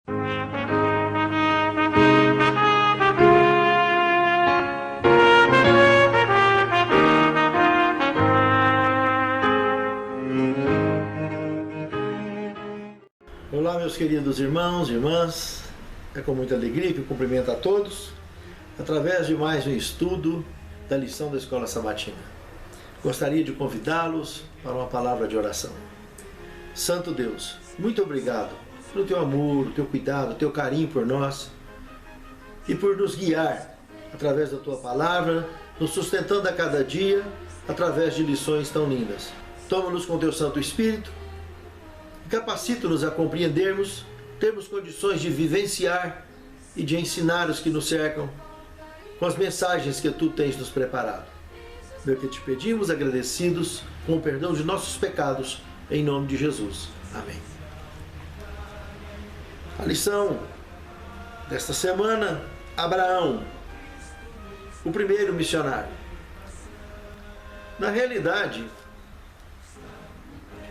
Olá, meus queridos irmãos e irmãs, é com muita alegria que eu cumprimento a todos através de mais um estudo da lição da Escola Sabatina. Gostaria de convidá-los para uma palavra de oração. Santo Deus, muito obrigado pelo teu amor, o teu cuidado, o teu carinho por nós e por nos guiar através da tua palavra, nos sustentando a cada dia através de lições tão lindas. Toma-nos com teu Santo Espírito, capacita-nos a compreendermos, termos condições de vivenciar e de ensinar os que nos cercam com as mensagens que tu tens nos preparado. Meu que te pedimos, agradecidos, com o perdão de nossos pecados, em nome de Jesus. Amém. A lição desta semana, Abraão, o primeiro missionário. Na realidade,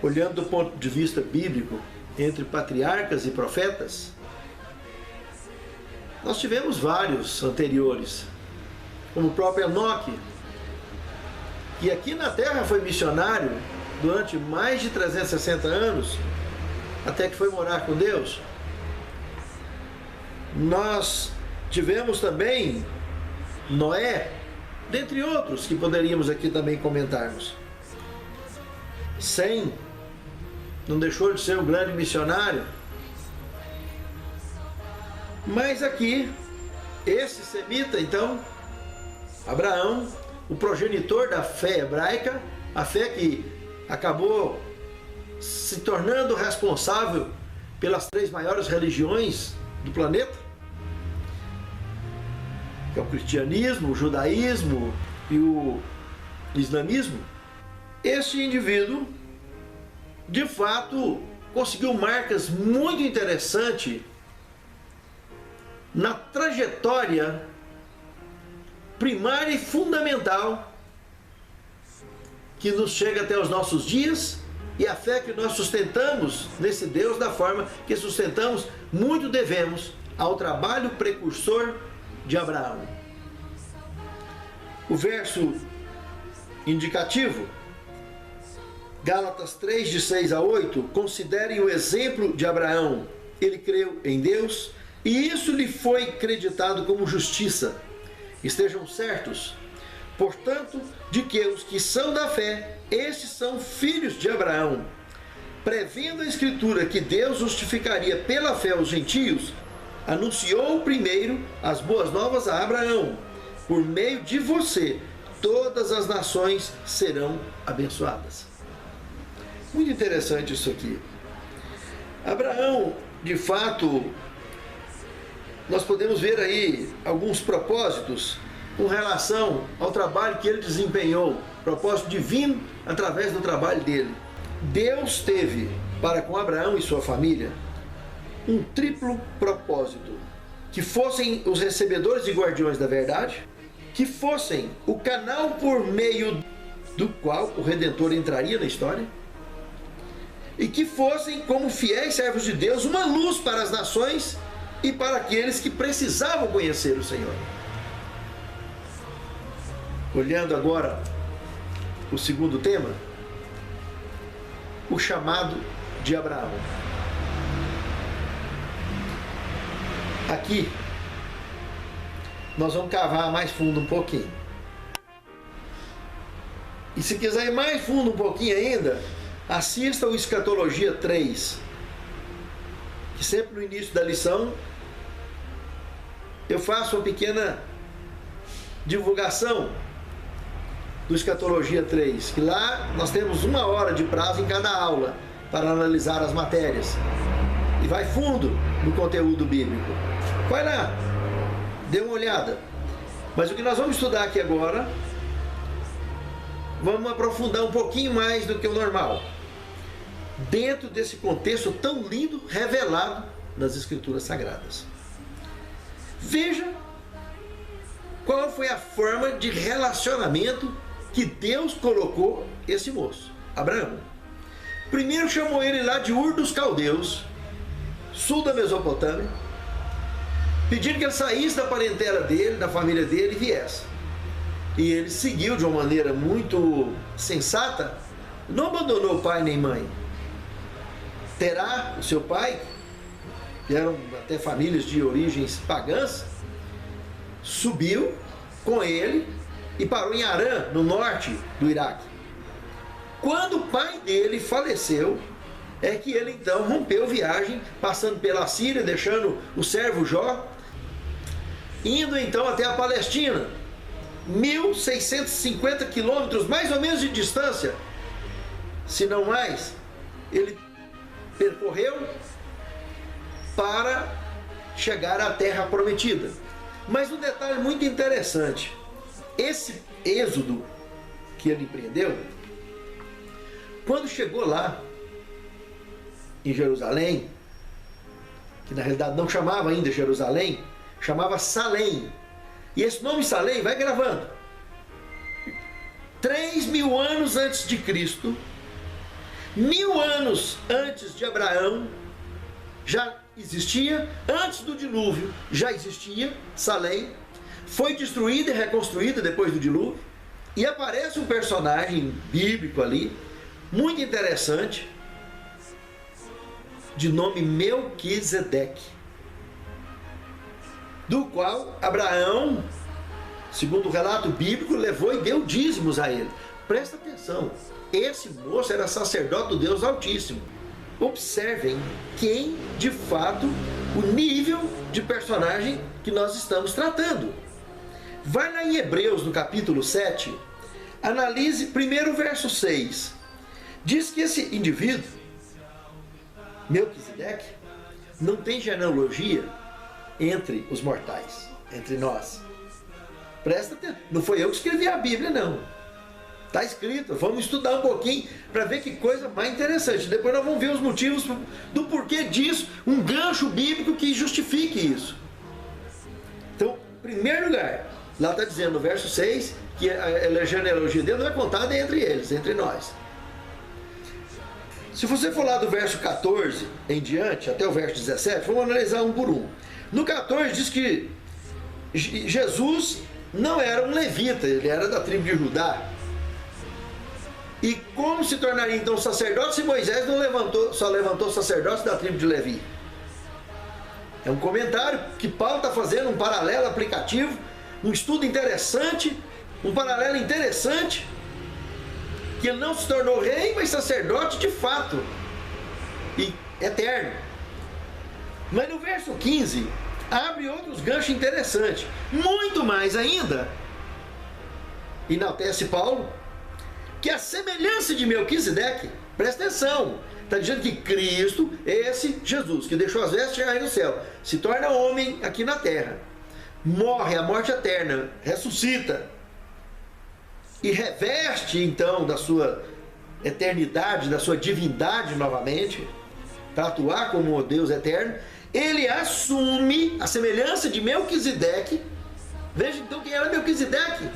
olhando do ponto de vista bíblico, entre patriarcas e profetas, nós tivemos vários anteriores, como o próprio Enoque, que aqui na terra foi missionário durante mais de 360 anos, até que foi morar com Deus. Nós tivemos também Noé, dentre outros que poderíamos aqui também comentarmos. Sem não deixou de ser um grande missionário. Mas aqui, esse semita, então, Abraão, o progenitor da fé hebraica, a fé que acabou se tornando responsável pelas 3 maiores religiões do planeta, que é o cristianismo, o judaísmo e o islamismo. Este indivíduo, de fato, conseguiu marcas muito interessantes na trajetória primária e fundamental que nos chega até os nossos dias, e a fé que nós sustentamos nesse Deus da forma que sustentamos, muito devemos ao trabalho precursor de Abraão. O verso indicativo, Gálatas 3, de 6 a 8, considerem o exemplo de Abraão. Ele creu em Deus e isso lhe foi creditado como justiça. Estejam certos, portanto, de que os que são da fé, estes são filhos de Abraão. Prevendo a Escritura que Deus justificaria pela fé os gentios, anunciou primeiro as boas novas a Abraão. Por meio de você, todas as nações serão abençoadas. Muito interessante isso aqui. Abraão, de fato, nós podemos ver aí alguns propósitos com relação ao trabalho que ele desempenhou, propósito divino através do trabalho dele. Deus teve para com Abraão e sua família um triplo propósito: que fossem os recebedores e guardiões da verdade, que fossem o canal por meio do qual o Redentor entraria na história, e que fossem, como fiéis servos de Deus, uma luz para as nações e para aqueles que precisavam conhecer o Senhor. Olhando agora o segundo tema, o chamado de Abraão. Aqui, nós vamos cavar mais fundo um pouquinho. E se quiser ir mais fundo um pouquinho ainda, assista o Escatologia 3, que sempre no início da lição eu faço uma pequena divulgação do Escatologia 3, que lá nós temos 1 hora de prazo em cada aula para analisar as matérias, e vai fundo no conteúdo bíblico. Vai lá, dê uma olhada. Mas o que nós vamos estudar aqui agora, vamos aprofundar um pouquinho mais do que o normal, dentro desse contexto tão lindo revelado nas Escrituras Sagradas. Veja qual foi a forma de relacionamento que Deus colocou esse moço, Abraão. Primeiro chamou ele lá de Ur dos Caldeus, sul da Mesopotâmia, pedindo que ele saísse da parentela dele, da família dele e viesse. E ele seguiu de uma maneira muito sensata, não abandonou pai nem mãe. Terá, o seu pai, que eram até famílias de origens pagãs, subiu com ele e parou em Harã, no norte do Iraque. Quando o pai dele faleceu, é que ele então rompeu viagem, passando pela Síria, deixando o servo Jó, indo então até a Palestina, 1.650 quilômetros mais ou menos de distância, se não mais, ele percorreu para chegar à terra prometida. Mas um detalhe muito interessante, esse êxodo que ele empreendeu, quando chegou lá em Jerusalém, que na realidade não chamava ainda Jerusalém, chamava Salém, e esse nome Salém vai gravando, 3.000 anos antes de Cristo, 1.000 anos antes de Abraão, já existia, antes do dilúvio já existia Salém, foi destruída e reconstruída depois do dilúvio, e aparece um personagem bíblico ali, muito interessante, de nome Melquisedeque, do qual Abraão, segundo o relato bíblico, levou e deu dízimos a ele. Presta atenção, esse moço era sacerdote do Deus Altíssimo. Observem quem, de fato, o nível de personagem que nós estamos tratando. Vai lá em Hebreus, no capítulo 7, analise primeiro o verso 6. Diz que esse indivíduo, Melquisedeque, não tem genealogia entre os mortais, entre nós. Presta atenção, não foi eu que escrevi a Bíblia, não. Está escrito, vamos estudar um pouquinho para ver que coisa mais interessante. Depois nós vamos ver os motivos do porquê disso, um gancho bíblico que justifique isso. Então, em primeiro lugar, lá está dizendo no verso 6 que a genealogia dele não é contada entre eles, entre nós. Se você for lá do verso 14 em diante, até o verso 17, vamos analisar um por um. No 14 diz que Jesus não era um levita, ele era da tribo de Judá. E como se tornaria então sacerdote se Moisés não só levantou sacerdotes da tribo de Levi? É um comentário que Paulo está fazendo, um paralelo aplicativo, um estudo interessante, um paralelo interessante, que ele não se tornou rei, mas sacerdote de fato e eterno. Mas no verso 15 abre outros ganchos interessantes, muito mais ainda, enaltece Paulo, que a semelhança de Melquisedeque, presta atenção, está dizendo que Cristo, esse Jesus, que deixou as vestes aí no céu, se torna homem aqui na terra, morre a morte eterna, ressuscita, e reveste então da sua eternidade, da sua divindade novamente, para atuar como o Deus eterno, ele assume a semelhança de Melquisedeque. Veja então quem era Melquisedeque.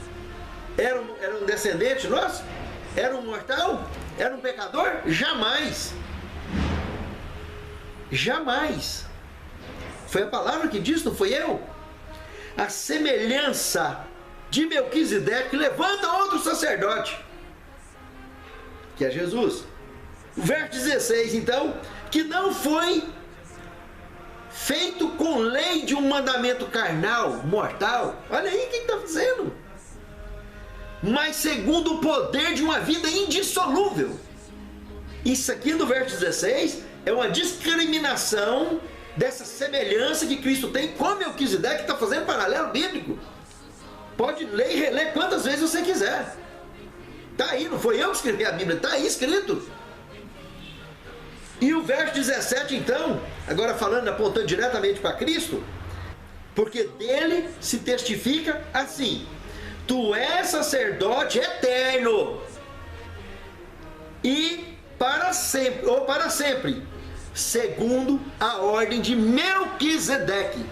Era um descendente nosso? Era um mortal? Era um pecador? Jamais. Jamais. Foi a palavra que disse, não foi eu? A semelhança de Melquisedeque levanta outro sacerdote, que é Jesus. O verso 16, então, que não foi feito com lei de um mandamento carnal, mortal. Olha aí o que está dizendo. Mas segundo o poder de uma vida indissolúvel. Isso aqui no verso 16 é uma discriminação dessa semelhança que Cristo tem com Melquisedeque, que está fazendo paralelo bíblico. Pode ler e reler quantas vezes você quiser. Está aí, não foi eu que escrevi a Bíblia, está aí escrito. E o verso 17 então, agora falando, apontando diretamente para Cristo, porque dele se testifica assim: tu és sacerdote eterno e para sempre, ou para sempre, segundo a ordem de Melquisedeque.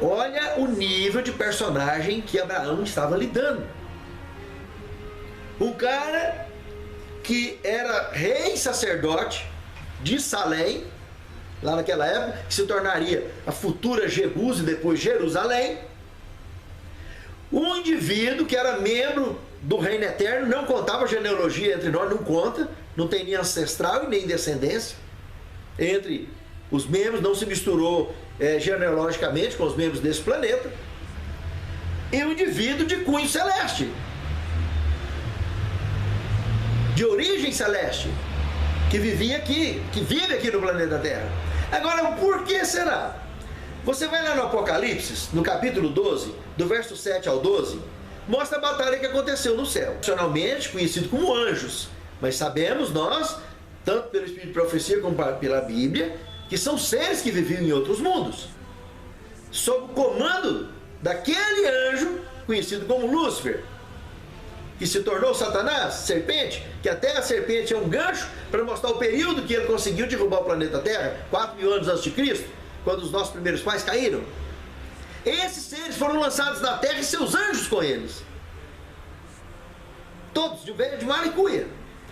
Olha o nível de personagem que Abraão estava lidando. Um cara que era rei sacerdote de Salém, lá naquela época, que se tornaria a futura Jebus e depois Jerusalém. Um indivíduo que era membro do reino eterno, não contava genealogia entre nós, não conta, não tem nem ancestral e nem descendência entre os membros, não se misturou genealogicamente com os membros desse planeta. E um indivíduo de cunho celeste, de origem celeste, que vivia aqui, que vive aqui no planeta Terra. Agora, por que será? Você vai lá no Apocalipse, no capítulo 12, do verso 7 ao 12, mostra a batalha que aconteceu no céu. Tradicionalmente conhecido como anjos, mas sabemos nós, tanto pelo Espírito de Profecia como pela Bíblia, que são seres que viviam em outros mundos, sob o comando daquele anjo conhecido como Lúcifer, que se tornou Satanás, serpente, que até a serpente é um gancho para mostrar o período que ele conseguiu derrubar o planeta Terra, 4.000 anos antes de Cristo, quando os nossos primeiros pais caíram. Esses seres foram lançados na Terra e seus anjos com eles, todos de malicuia.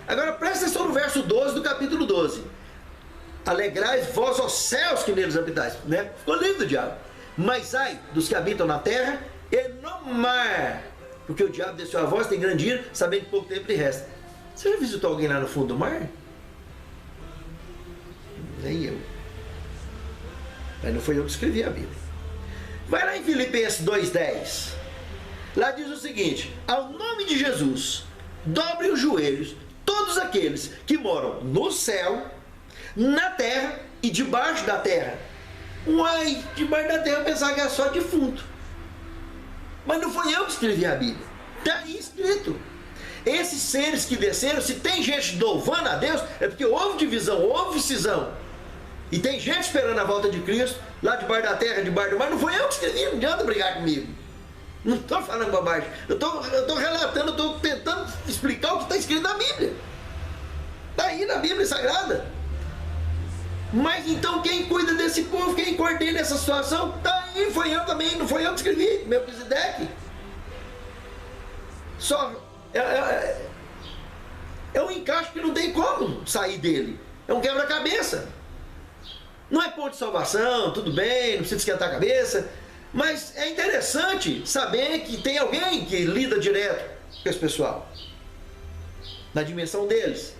Agora presta atenção no verso 12 do capítulo 12. Alegrais vós aos céus que neles habitais, né? Ficou livre do diabo. Mas ai dos que habitam na terra e no mar, porque o diabo desceu a voz, tem grande ira, sabendo que pouco tempo lhe resta. Você já visitou alguém lá no fundo do mar? Nem eu. Mas não foi eu que escrevi a Bíblia. Vai lá em Filipenses 2,10. Lá diz o seguinte: ao nome de Jesus, dobrem os joelhos todos aqueles que moram no céu, na terra e debaixo da terra. Uai, debaixo da terra eu pensava que era só defunto. Mas não foi eu que escrevi a Bíblia. Está aí escrito. Esses seres que desceram, se tem gente louvando a Deus, é porque houve divisão, houve cisão. E tem gente esperando a volta de Cristo, lá debaixo da terra, debaixo do mar. Não foi eu que escrevi, não adianta brigar comigo. Não estou falando bobagem. Eu estou relatando, estou tentando explicar o que está escrito na Bíblia. Está aí na Bíblia Sagrada. Mas então quem cuida desse povo, quem coordena essa situação, está aí, foi eu também, não foi eu que escrevi, Melquisedeque. Só é um encaixe que não tem como sair dele. É um quebra-cabeça. Não é ponto de salvação, tudo bem, não precisa esquentar a cabeça. Mas é interessante saber que tem alguém que lida direto com esse pessoal, na dimensão deles.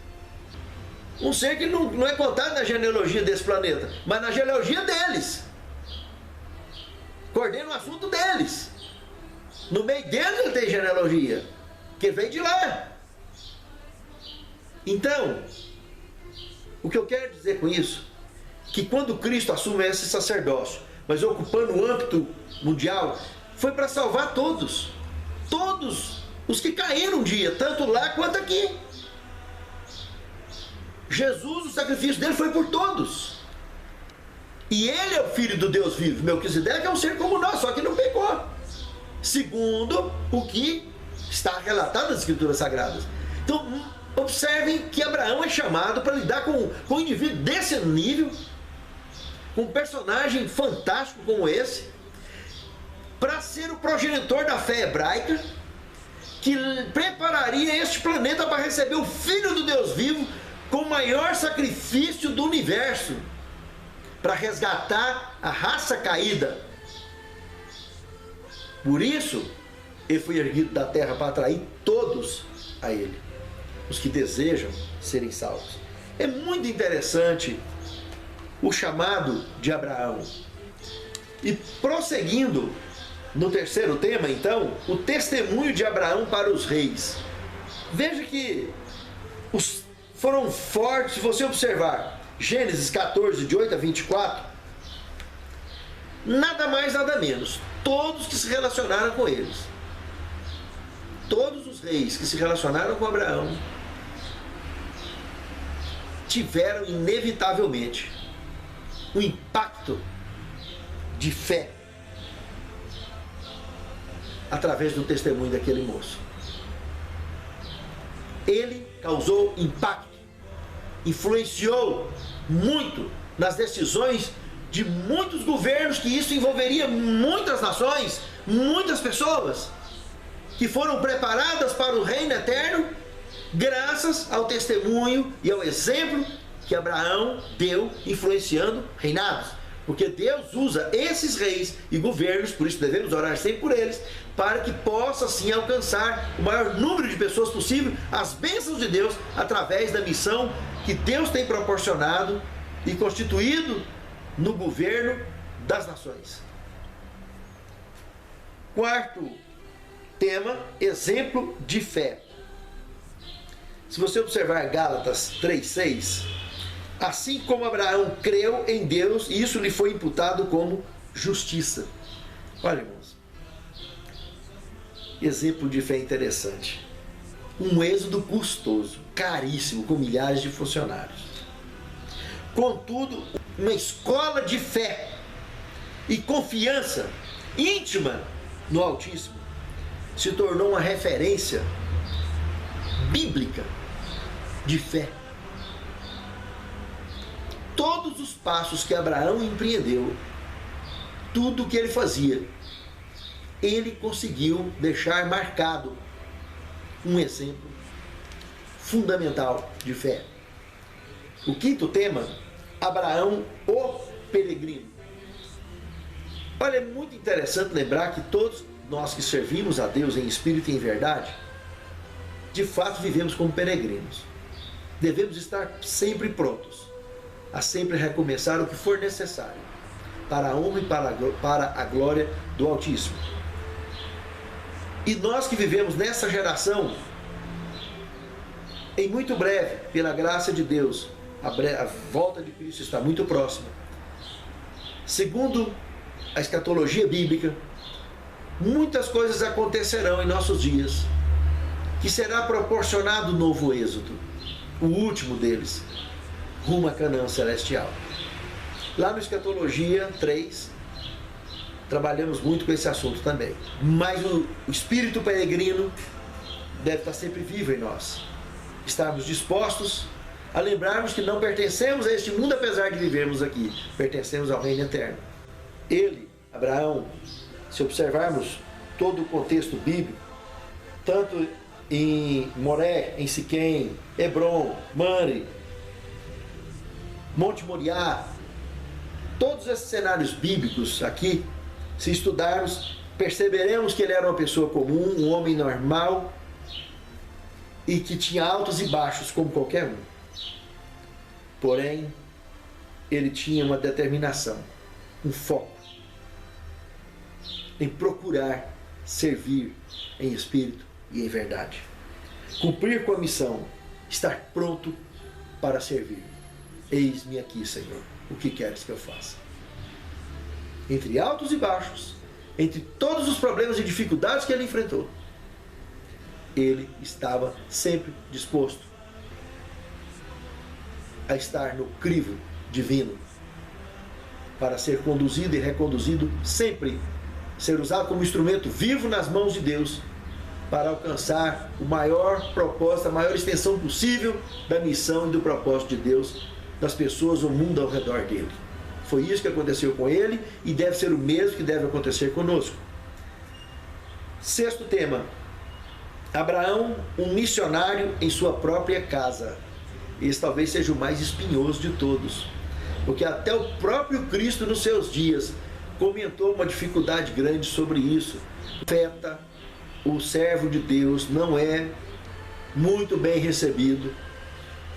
Um ser que não é contado na genealogia desse planeta, mas na genealogia deles. Coordena o assunto deles. No meio deles ele tem genealogia, que veio de lá. Então, o que eu quero dizer com isso, que quando Cristo assume esse sacerdócio, mas ocupando o âmbito mundial, foi para salvar todos. Todos os que caíram um dia, tanto lá quanto aqui. Jesus, o sacrifício dele foi por todos. E ele é o Filho do Deus vivo. Melquisedeque é um ser como nós, só que não pecou, segundo o que está relatado nas Escrituras Sagradas. Então, observem que Abraão é chamado para lidar com um indivíduo desse nível, com um personagem fantástico como esse, para ser o progenitor da fé hebraica, que prepararia este planeta para receber o Filho do Deus vivo, com o maior sacrifício do universo, para resgatar a raça caída. Por isso, ele foi erguido da terra para atrair todos a ele, os que desejam serem salvos. É muito interessante o chamado de Abraão. E prosseguindo no terceiro tema, então, o testemunho de Abraão para os reis. Veja que foram fortes, se você observar Gênesis 14, de 8 a 24, nada mais, nada menos, todos que se relacionaram com eles, todos os reis que se relacionaram com Abraão, tiveram inevitavelmente um impacto de fé através do testemunho daquele moço. Ele causou impacto, influenciou muito nas decisões de muitos governos, que isso envolveria muitas nações, muitas pessoas que foram preparadas para o reino eterno graças ao testemunho e ao exemplo que Abraão deu influenciando reinados. Porque Deus usa esses reis e governos, por isso devemos orar sempre por eles, para que possa assim alcançar o maior número de pessoas possível, as bênçãos de Deus, através da missão que Deus tem proporcionado e constituído no governo das nações. Quarto tema, exemplo de fé. Se você observar Gálatas 3:6, assim como Abraão creu em Deus, isso lhe foi imputado como justiça. Olha, irmãos, exemplo de fé interessante. Um êxodo custoso, caríssimo, com milhares de funcionários. Contudo, uma escola de fé e confiança íntima no Altíssimo se tornou uma referência bíblica de fé. Todos os passos que Abraão empreendeu, tudo o que ele fazia, ele conseguiu deixar marcado um exemplo fundamental de fé. O quinto tema, Abraão, o peregrino. Olha, é muito interessante lembrar que todos nós que servimos a Deus em espírito e em verdade, de fato vivemos como peregrinos. Devemos estar sempre prontos a sempre recomeçar o que for necessário para a honra e para a glória do Altíssimo. E nós que vivemos nessa geração, em muito breve, pela graça de Deus, a volta de Cristo está muito próxima. Segundo a escatologia bíblica, muitas coisas acontecerão em nossos dias, que será proporcionado o novo êxodo, o último deles, rumo a Canaã celestial. Lá no Escatologia 3, trabalhamos muito com esse assunto também. Mas o espírito peregrino deve estar sempre vivo em nós. Estarmos dispostos a lembrarmos que não pertencemos a este mundo, apesar de vivermos aqui. Pertencemos ao reino eterno. Ele, Abraão, se observarmos todo o contexto bíblico, tanto em Moré, em Siquém, Hebron, Mamre, Monte Moriá, todos esses cenários bíblicos aqui, se estudarmos, perceberemos que ele era uma pessoa comum, um homem normal e que tinha altos e baixos como qualquer um. Porém, ele tinha uma determinação, um foco em procurar servir em espírito e em verdade. Cumprir com a missão, estar pronto para servir. Eis-me aqui, Senhor, o que queres que eu faça? Entre altos e baixos, entre todos os problemas e dificuldades que ele enfrentou, ele estava sempre disposto a estar no crivo divino para ser conduzido e reconduzido sempre, ser usado como instrumento vivo nas mãos de Deus para alcançar o maior propósito, a maior extensão possível da missão e do propósito de Deus das pessoas, o mundo ao redor dele. Foi isso que aconteceu com ele e deve ser o mesmo que deve acontecer conosco. Sexto tema, Abraão, um missionário em sua própria casa. Esse talvez seja o mais espinhoso de todos, porque até o próprio Cristo nos seus dias comentou uma dificuldade grande sobre isso. O profeta, o servo de Deus, não é muito bem recebido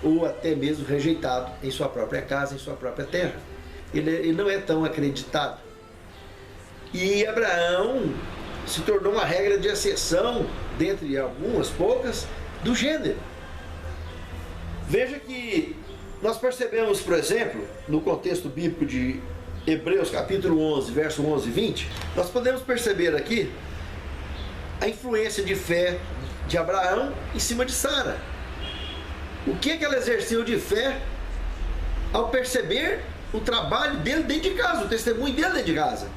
ou até mesmo rejeitado em sua própria casa, em sua própria terra. Ele não é tão acreditado. E Abraão se tornou uma regra de exceção, dentre algumas poucas, do gênero. Veja que nós percebemos, por exemplo, no contexto bíblico de Hebreus capítulo 11, verso 11 e 20, nós podemos perceber aqui a influência de fé de Abraão em cima de Sara. O que ela exerceu de fé ao perceber o trabalho dele dentro de casa, o testemunho dele dentro de casa.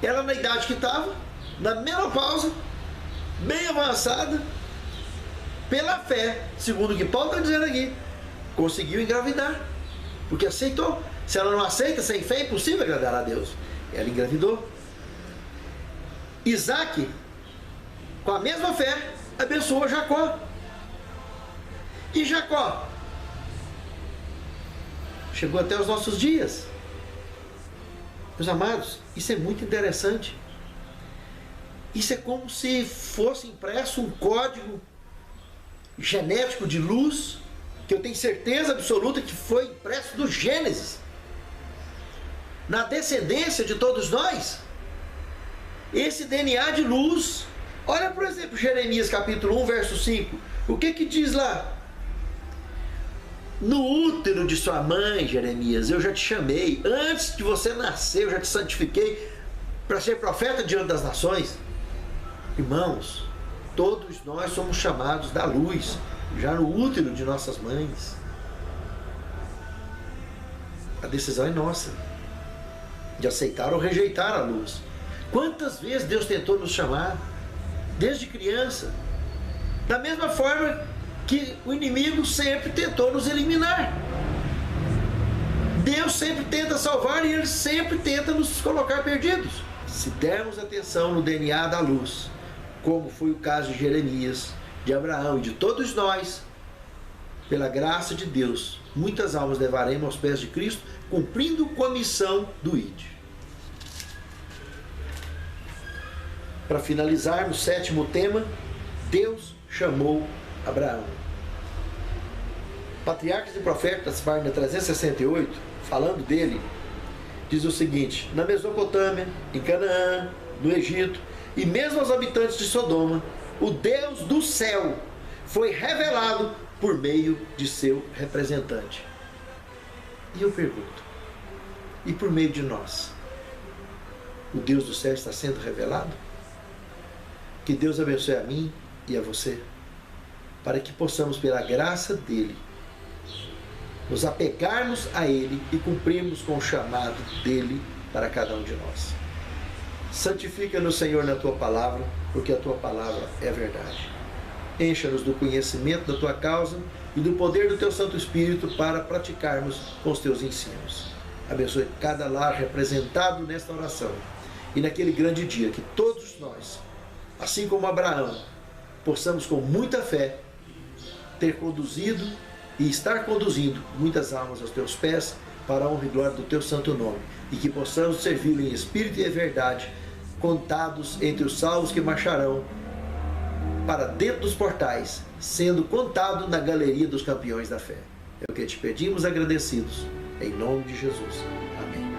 Ela, na idade que estava, na menopausa, bem avançada, pela fé, segundo o que Paulo está dizendo aqui, conseguiu engravidar, porque aceitou. Se ela não aceita, sem fé é impossível agradar a Deus. Ela engravidou. Isaac, com a mesma fé, abençoou Jacó. E Jacó, chegou até os nossos dias. Meus amados, isso é muito interessante. Isso é como se fosse impresso um código genético de luz, que eu tenho certeza absoluta que foi impresso do Gênesis, na descendência de todos nós. Esse DNA de luz. Olha, por exemplo, Jeremias capítulo 1, verso 5. O que diz lá? No útero de sua mãe, Jeremias, eu já te chamei. Antes de você nascer, eu já te santifiquei para ser profeta diante das nações. Irmãos, todos nós somos chamados da luz, já no útero de nossas mães. A decisão é nossa, de aceitar ou rejeitar a luz. Quantas vezes Deus tentou nos chamar, desde criança, da mesma forma que o inimigo sempre tentou nos eliminar. Deus sempre tenta salvar e Ele sempre tenta nos colocar perdidos. Se dermos atenção no DNA da luz, como foi o caso de Jeremias, de Abraão e de todos nós, pela graça de Deus, muitas almas levaremos aos pés de Cristo, cumprindo com a missão do ID. Para finalizar, no sétimo tema, Deus chamou Abraão. Patriarcas e Profetas, página 368, falando dele, diz o seguinte: na Mesopotâmia, em Canaã, no Egito, e mesmo aos habitantes de Sodoma, o Deus do céu foi revelado por meio de seu representante. E eu pergunto, e por meio de nós, o Deus do céu está sendo revelado? Que Deus abençoe a mim e a você, para que possamos, pela graça dele, nos apegarmos a ele e cumprirmos com o chamado dele para cada um de nós. Santifica-nos, Senhor, na tua palavra, porque a tua palavra é verdade. Encha-nos do conhecimento da tua causa e do poder do teu Santo Espírito para praticarmos com os teus ensinos. Abençoe cada lar representado nesta oração e naquele grande dia que todos nós, assim como Abraão, possamos com muita fé ter conduzido e estar conduzindo muitas almas aos teus pés para a honra e glória do teu santo nome, e que possamos servi-lo em espírito e em verdade, contados entre os salvos que marcharão para dentro dos portais, sendo contado na galeria dos campeões da fé. É o que te pedimos agradecidos, em nome de Jesus. Amém.